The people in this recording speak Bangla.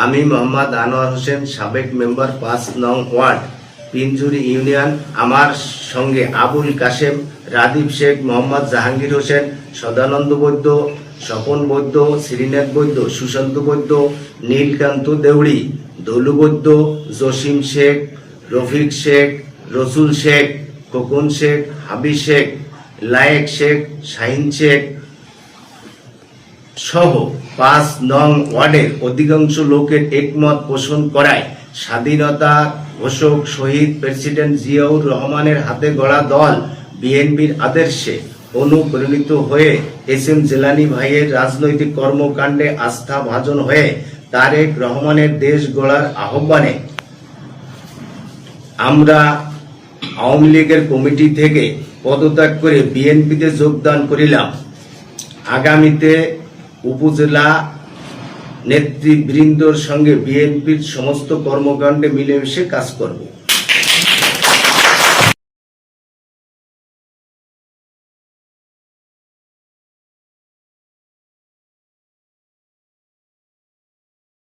আমি মোহাম্মদ আনোয়ার হোসেন, সাবেক মেম্বার ৫ নং ওয়ার্ড, পিঞ্জুরি ইউনিয়ন। আমার সঙ্গে আবুল কাশেম, রাদীপ শেখ, মোহাম্মদ জাহাঙ্গীর হোসেন, সদানন্দ বৈদ্য, স্বপন বৈদ্য, শ্রীনাথ বৈদ্য, সুশান্ত বৈদ্য, নীলকান্ত দেউড়ি, দলু বৈদ্য, জসিম শেখ, রফিক শেখ, রসুল শেখ, খোকন শেখ, হাবি শেখ, লায়েক শেখ, শাহিন শেখ সহ ৫ নং ওয়ার্ডের অধিকাংশ লোকের একমত পোষণ করায় স্বাধীনতা ঘোষক শহীদ প্রেসিডেন্ট জিয়াউর রহমানের হাতে গড়া দল বিএনপির আদর্শে অনুপ্রাণিত হয়ে এস.এম. জিলানী ভাইয়ের রাজনৈতিক কর্মকাণ্ডে আস্থা ভাজন হয়ে তারেক রহমানের দেশ গড়ার আহ্বানে আমরা আওয়ামী লীগের কমিটি থেকে পদত্যাগ করে বিএনপিতে যোগদান করিলাম। আগামীতে উপজেলা নেতৃবৃন্দর সঙ্গে বিএনপির সমস্ত কর্মকাণ্ডে মিলেমিশে কাজ করব।